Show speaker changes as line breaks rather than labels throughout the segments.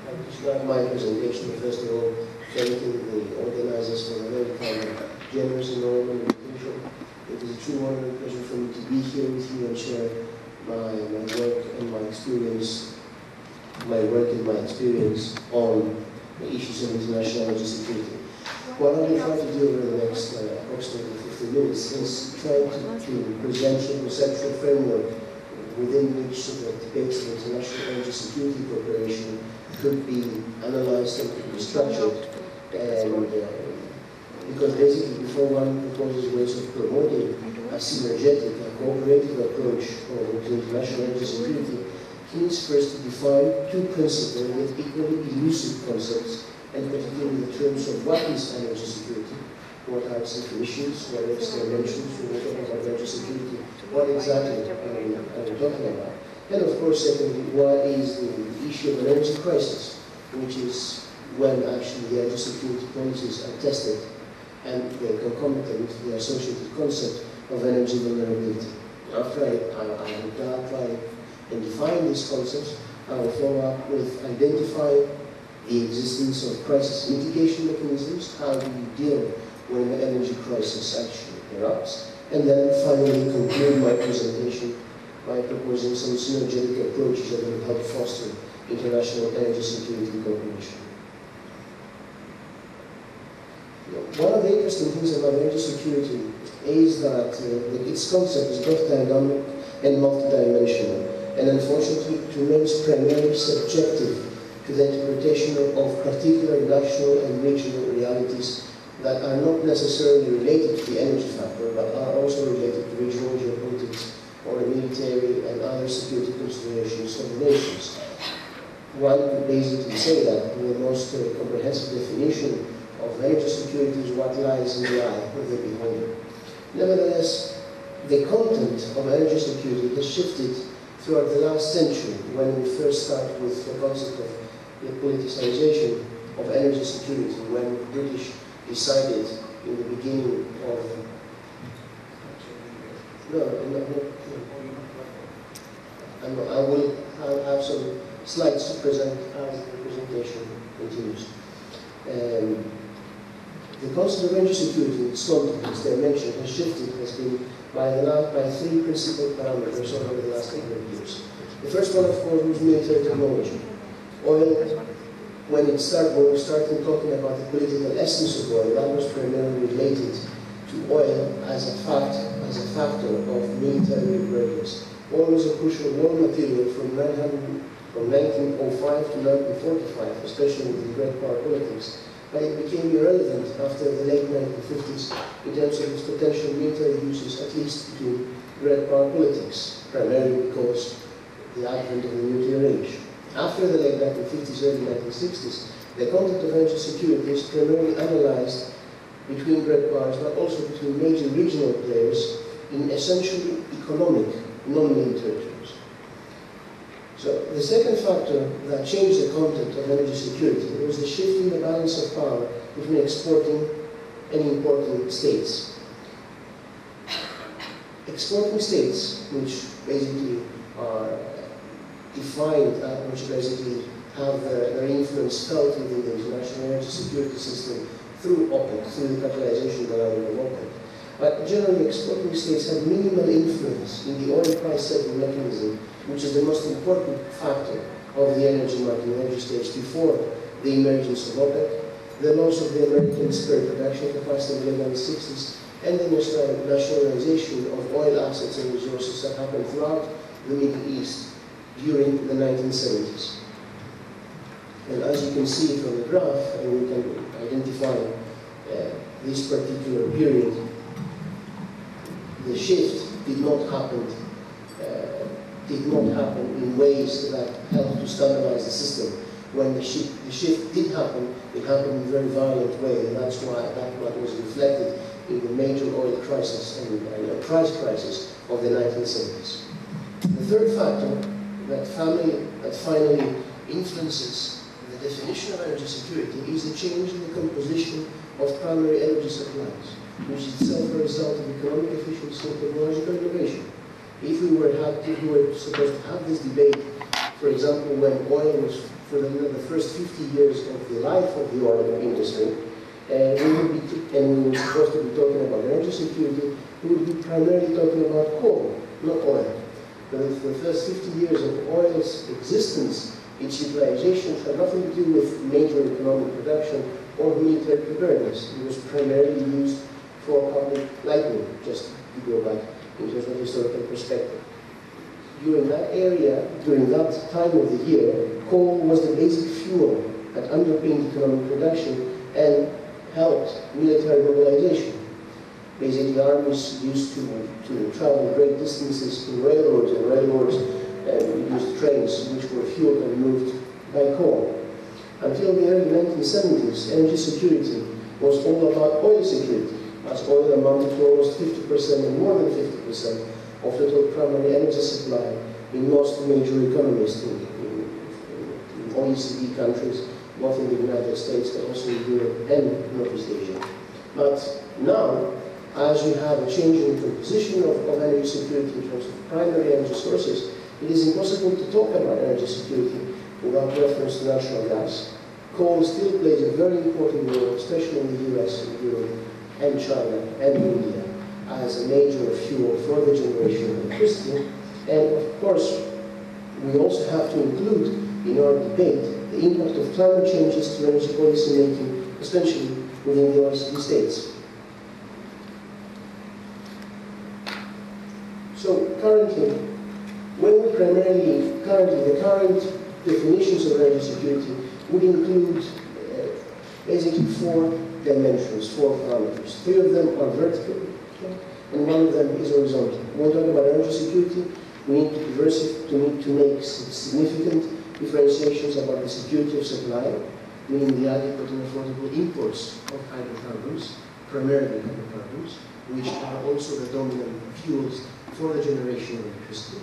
to start my presentation. First of all, thanking the organizers for a very kind and generous and normal invitation. It is a true honor and pleasure for me to be here with you and share my work and my experience, my work and my experience on the issues of international energy security. What I will try to do over the next approximately 15 minutes is try to present a conceptual framework within which the debates of international energy security cooperation could be analyzed and could be structured. And because basically before one proposes ways of promoting a synergetic, a cooperative approach to international energy security, he needs first to define two principal yet equally elusive concepts, and particularly in terms of what is energy security, what are its definitions, what are its dimensions, when we talk about energy security, what exactly are we talking about. And of course, secondly, what is the issue of an energy crisis, which is when actually the energy security policies are tested and the concomitant, the associated concept of energy vulnerability. After I outline and define these concepts, I will follow up with identifying the existence of crisis mitigation mechanisms, how do we deal when an energy crisis actually erupts, and then finally conclude my presentation by proposing some synergetic approaches that will help foster international energy security cooperation. One of the interesting things about energy security is that its concept is both dynamic and multidimensional, and unfortunately it remains primarily subjective to the interpretation of particular national and regional realities that are not necessarily related to the energy factor, but are also related to regional geopolitics or military and other security considerations of the nations. One could basically say that the most comprehensive definition of energy security is what lies in the eye of the beholder. Nevertheless, the content of energy security has shifted throughout the last century when we first started with the concept of the politicization of energy security, when the British decided in the beginning of I will have some slides to present as the presentation continues. The concept of energy security, its content, its dimension, has shifted, has been by three principal parameters over the last 800 years. The first one, of course, was military technology. Oil, when we started talking about the political essence of oil, that was primarily related to oil as a factor of military readiness. Oil was a crucial war material from 1905 to 1945, especially with the great power politics. But it became irrelevant after the late 1950s in terms of its potential military uses, at least between great power politics, primarily because the advent of the nuclear age. After the late 1950s, early 1960s, the concept of energy security is primarily analyzed between great powers, but also between major regional players in essentially economic, non-military terms. So the second factor that changed the content of energy security was the shift in the balance of power between exporting and importing states. Exporting states, which basically are defined, which basically have their influence felt within the international energy security system through OPEC, through the capitalization dynamic of OPEC. But generally, exporting states have minimal influence in the oil price setting mechanism, which is the most important factor of the energy market and energy stage before the emergence of OPEC, the loss of the American spare production capacity in the 1960s, and the nationalization of oil assets and resources that happened throughout the Middle East during the 1970s. And as you can see from the graph, and we can identify this particular period, the shift did not happen in ways that helped to stabilize the system. When the shift did happen, it happened in a very violent way, and that's why that was reflected in the major oil crisis and price crisis of the 1970s. The third factor that finally influences the definition of energy security is the change in the composition of primary energy supplies, which is itself a result of economic efficiency and technological innovation. If we were supposed to have this debate, for example, when oil was for the first 50 years of the life of the oil industry, we were supposed to be talking about energy security, we would be primarily talking about coal, not oil. But for the first 50 years of oil's existence, its utilization had nothing to do with major economic production or military preparedness. It was primarily used for public lighting, just to go back in terms of historical perspective. During that area, during that time of the year, coal was the basic fuel that underpinned economic production and helped military mobilization. Basically, armies used to travel great distances in railroads, and railroads used trains which were fueled and moved by coal. Until the early 1970s, energy security was all about oil security, as oil amounted to almost 50% and more than 50% of total primary energy supply in most major economies in OECD countries, both in the United States but also in Europe and Northeast Asia. But now, as we have a change in composition of energy security in terms of primary energy sources, it is impossible to talk about energy security without reference to natural gas. Coal still plays a very important role, especially in the US and Europe and China and India, as a major fuel for the generation of electricity. And of course, we also have to include in our debate the impact of climate changes to energy policy making, especially within the OECD states. So currently, the current definitions of energy security would include basically 4 dimensions, 4 parameters. 3 of them are vertical, and 1 of them is horizontal. When we talk about energy security, we need to make significant differentiations about the security of supply, meaning the adequate and affordable imports of hydrocarbons, primarily hydrocarbons, which are also the dominant fuels for the generation of electricity.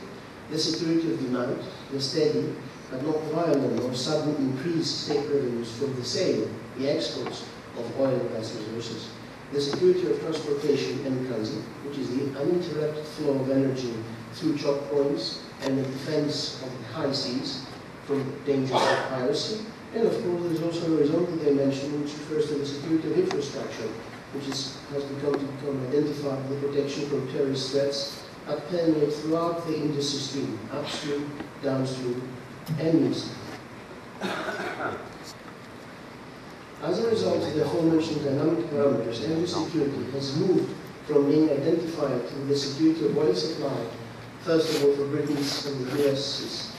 The security of demand, the steady but not violent or sudden increased state revenues from the sale, the exports of oil and gas resources. The security of transportation and transit, which is the uninterrupted flow of energy through choke points and the defense of the high seas from dangers of piracy. And of course, there is also a horizontal dimension which refers to the security of infrastructure, which has become identified with the protection from terrorist threats that permeate throughout the industry stream, upstream, downstream, and midstream. As a result of the aforementioned dynamic parameters, energy security has moved from being identified with the security of oil supply, first of all for Britain's and the US's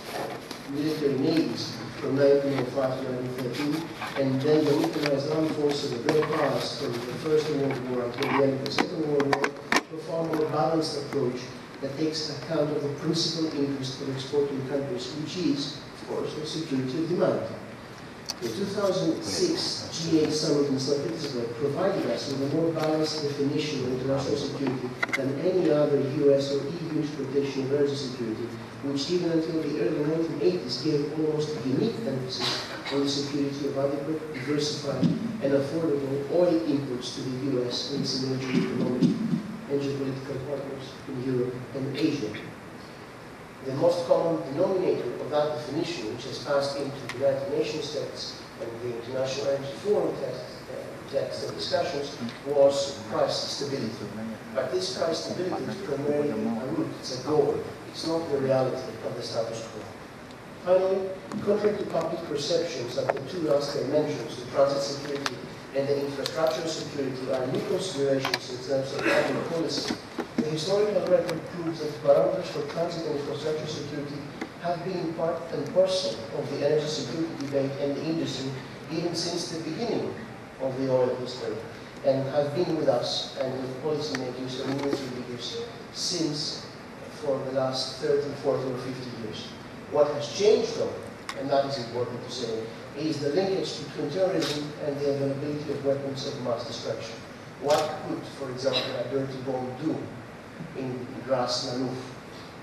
military needs from 1905 to 1913, and then the mechanized armed forces of the great powers from the First World War until the end of the Second World War, to a far more balanced approach that takes account of the principal interest of exporting countries, which is, of course, the security of demand. The 2006 G8 summit in St. Petersburg provided us with a more balanced definition of international security than any other US or EU interpretation of energy security, which even until the early 1980s gave almost unique emphasis on the security of adequate, diversified, and affordable oil imports to the US and its emerging economic and geopolitical partners in Europe and Asia. The most common denominator of that definition, which has passed into the United Nations texts and the International Energy Forum texts and discussions, was price stability. But this price stability is primarily a root, it's a goal. It's not the reality of the status quo. Finally, contrary to public perceptions that the 2 last dimensions, the transit security and the infrastructure security, are new considerations in terms of public policy, the historical record proves that parameters for transit and infrastructure security have been part and parcel of the energy security debate and the industry even since the beginning of the oil history, and have been with us and with policymakers and industry leaders since for the last 30, 40, or 50 years. What has changed, though, and that is important to say, is the linkage between terrorism and the availability of weapons of mass destruction. What could, for example, a dirty bomb do in Ras Lanuf,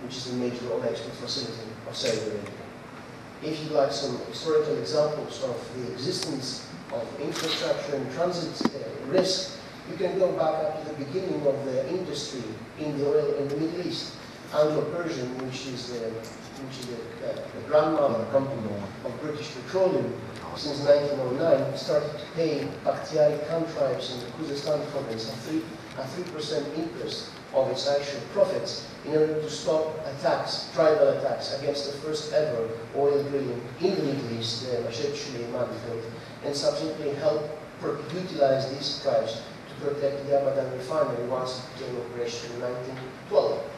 which is a major oil export facility of Saudi Arabia? If you'd like some historical examples of the existence of infrastructure and transit risk, you can go back up to the beginning of the industry in the oil in the Middle East. Anglo-Persian, which is the which is the grandmother company of British Petroleum, since 1909, started to pay Bakhtiari Khan tribes in the Khuzestan province a 3% interest of its actual profits in order to stop attacks, tribal attacks, against the first ever oil drilling in the Middle East, the Mashhad field, and subsequently help utilize these tribes to protect the Abadan refinery once it became operational in 1912.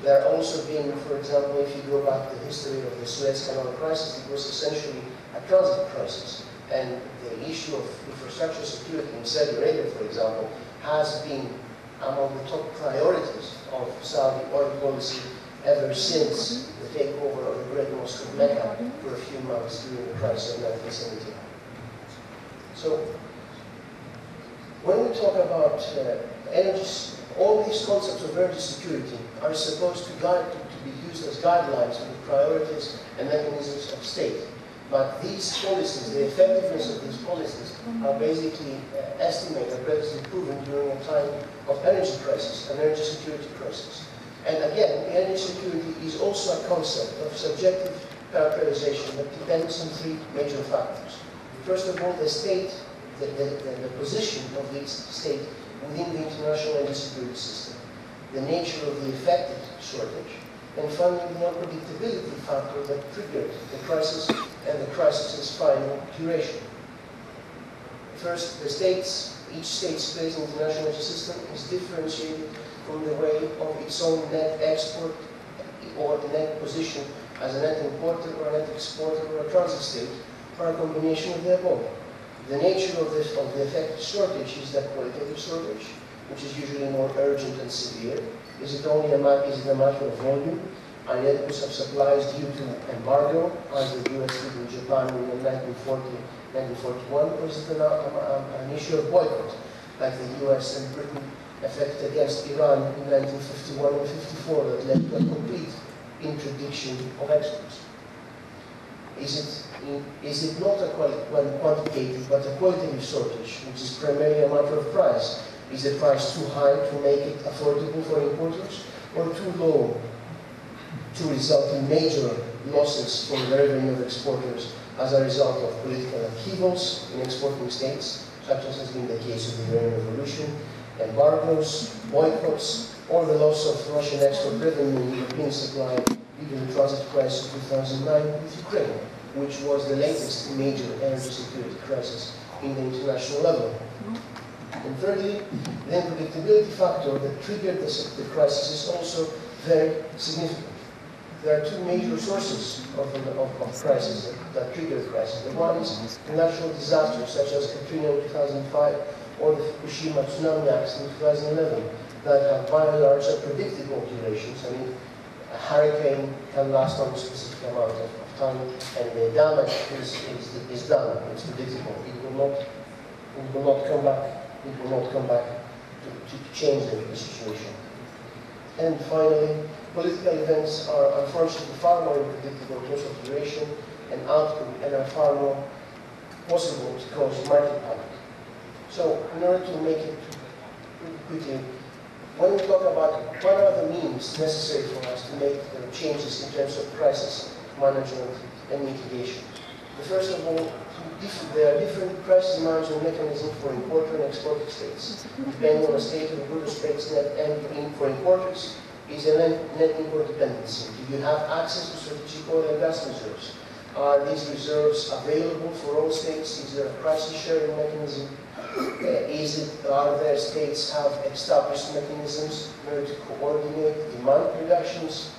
There are also been, for example, if you go back to the history of the Suez Canal crisis, it was essentially a transit crisis. And the issue of infrastructure security in Saudi Arabia, for example, has been among the top priorities of Saudi oil policy ever since the takeover of the Great Mosque of Mecca for a few months during the crisis of 1970. So, when we talk about energy, all these concepts of energy security are supposed to be used as guidelines for the priorities and mechanisms of state. But these policies, the effectiveness of these policies, are basically estimated, are basically proven during a time of energy crisis, an energy security crisis. And again, energy security is also a concept of subjective characterization that depends on three major factors. First of all, the state, the position of the state within the international energy security system, the nature of the affected shortage, and finally the unpredictability factor that triggered the crisis and the crisis's final duration. First, each state's place in the international energy system is differentiated from the way of its own net export or net position as a net importer or a net exporter or a transit state, or a combination of the above. The nature of the affected shortage is that qualitative shortage, which is usually more urgent and severe. Is it a matter of volume, an inadequacy of supplies due to embargo, as the US did in Japan in 1941, or is it an issue of boycott, like the US and Britain effected against Iran in 1951 and 54, that led to a complete interdiction of exports? Is it not a quantitative but a qualitative shortage, which is primarily a matter of price? Is the price too high to make it affordable for importers, or too low to result in major losses from the revenue of exporters as a result of political upheavals in exporting states, such as has been the case of the Iranian Revolution, embargoes, boycotts, or the loss of Russian export revenue in European supply due to the transit crisis of 2009 with Ukraine, which was the latest major energy security crisis in the international level. And thirdly, the unpredictability factor that triggered the crisis is also very significant. There are two major sources of crisis that trigger the crisis. The one is natural disasters such as Katrina in 2005 or the Fukushima tsunami accident in 2011 that have by and large predictable durations. I mean, a hurricane can last on a specific amount of time, and the damage is done. It's predictable. It will not come back. It will not come back to change the situation. And finally, political events are unfortunately far more unpredictable in terms of duration and outcome, and are far more possible to cause market panic. So, in order to make it quickly, when we talk about what are the means necessary for us to make changes in terms of crisis management and mitigation, first of all, there are different crisis management mechanisms for importer and exporter states. Depending on the state of the good state's net end for importers is a net import dependency. Do you have access to strategic oil and gas reserves? Are these reserves available for all states? Is there a crisis sharing mechanism? Are there states have established mechanisms in order to coordinate demand reductions?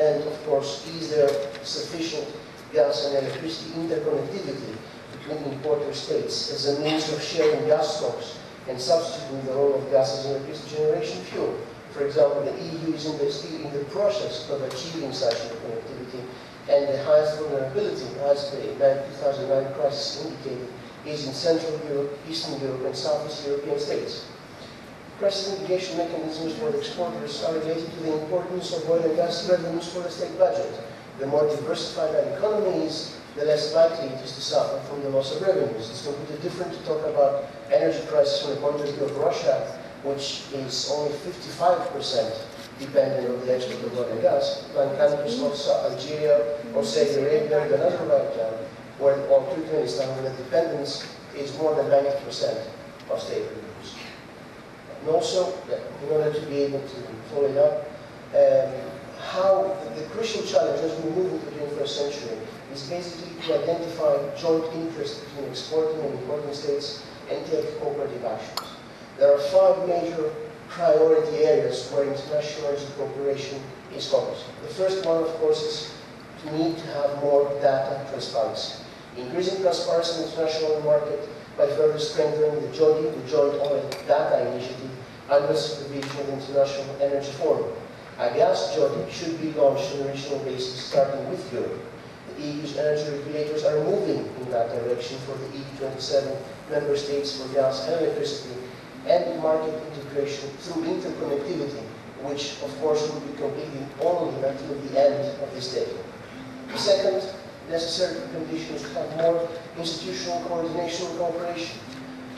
And of course, is there sufficient gas and electricity interconnectivity between importer states as a means of sharing gas stocks and substituting the role of gas as an electricity generation fuel? For example, the EU is in the process of achieving such interconnectivity, and the highest vulnerability, as the 2009 crisis indicated, is in Central Europe, Eastern Europe, and Southeast European states. Crisis mitigation mechanisms for exporters are related to the importance of oil and gas revenues for the state budget. The more diversified an economy is, the less likely it is to suffer from the loss of revenues. It's completely different to talk about energy crisis from the point of view of Russia, which is only 55% dependent on the export of oil and gas, than countries of Algeria or Saudi Arabia and Azerbaijan, or Turkmenistan, where the dependence is more than 90% of state revenues. And also, in order to be able to follow it up, how the crucial challenge as we move into the 21st century is basically to identify joint interests between exporting and importing states and take cooperative actions. There are 5 major priority areas where international energy cooperation is focused. The first one, of course, is to need to have more data transparency. Increasing transparency in the international market by further strengthening the Joint Oil Data Initiative under the supervision of the International Energy Forum. A gas JODI should be launched on a regional basis, starting with Europe. The EU's energy regulators are moving in that direction for the EU27 member states for gas and electricity, and market integration through interconnectivity, which of course will be completed only until the end of this decade. The second necessary condition is to have more institutional coordination and cooperation.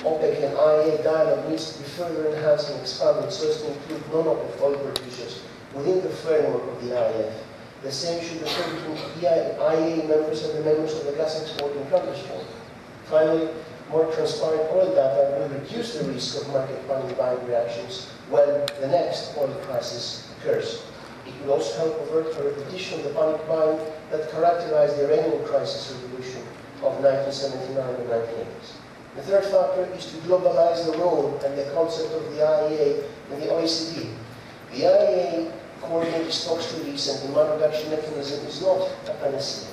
OPEC and IEA dialogue needs to be further enhanced and expanded so as to include non-OPEC oil producers within the framework of the IEF. The same should occur between IEA members and the members of the gas exporting countries forum. Finally, more transparent oil data will reduce the risk of market panic buying reactions when the next oil crisis occurs. It will also help avert a repetition of the panic buying that characterized the Iranian crisis revolution of 1979 and 1980s. The third factor is to globalize the role and the concept of the IEA and the OECD. The IEA coordinated stocks release and demand reduction mechanism is not a panacea.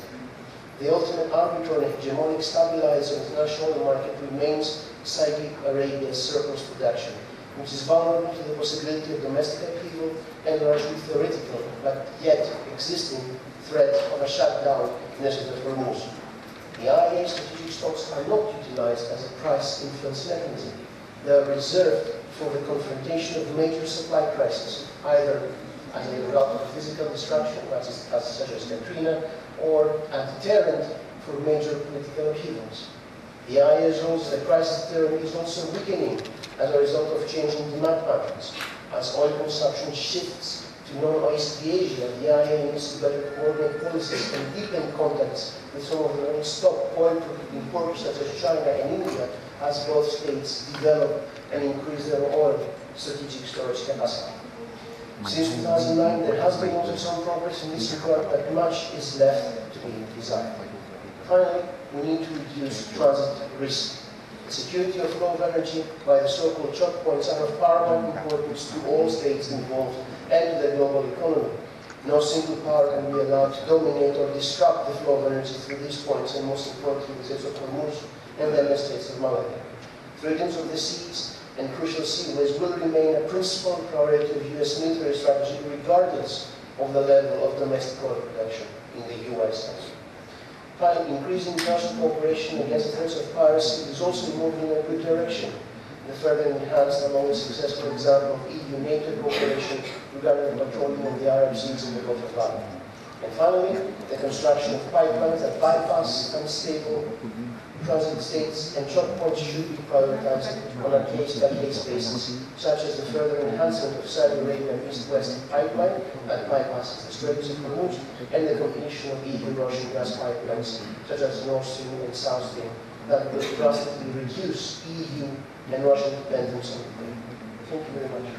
The ultimate arbiter and hegemonic stabilizer of the international market remains Saudi Arabia's surplus production, which is vulnerable to the possibility of domestic upheaval and largely theoretical, but yet existing threat of a shutdown in the Strait of Hormuz. The IEA strategic stocks are not utilized as a price influence mechanism. They are reserved for the confrontation of major supply crises, either as a result of physical destruction, such as Katrina, or a deterrent for major political upheavals. The IEA's role as a crisis deterrent is also weakening as a result of changing demand patterns. As oil consumption shifts to non-OECD Asia, the IEA needs to better coordinate policies and deepen contacts with some of the most top oil importers such as China and India, as both states develop and increase their oil strategic storage capacity. Since 2009, there has been also some progress in this regard, but much is left to be desired. Finally, we need to reduce transit risk. The security of flow of energy by the so-called choke points are of paramount importance to all states involved and to the global economy. No single power can be allowed to dominate or disrupt the flow of energy through these points, and most importantly, the Straits of Hormuz and the member states of Malaga. Freedoms of the seas and crucial seaways will remain a principal priority of U.S. military strategy, regardless of the level of domestic oil production in the U.S. Finally, increasing international cooperation against the threats of piracy is also moving in a good direction. The further enhanced along the successful example of EU-NATO cooperation regarding the patrolling of the Arab Seas in the Gulf of Aden. And finally, the construction of pipelines that bypass unstable transit states and choke points should be prioritized on a case-by-case basis, such as the further enhancement of Saudi Arabian East-West pipeline that bypasses the Straits of Hormuz, and the completion of EU-Russian gas pipelines, such as Nord Stream and South Stream, that will drastically reduce EU and Russian dependence on Ukraine. Thank you very much.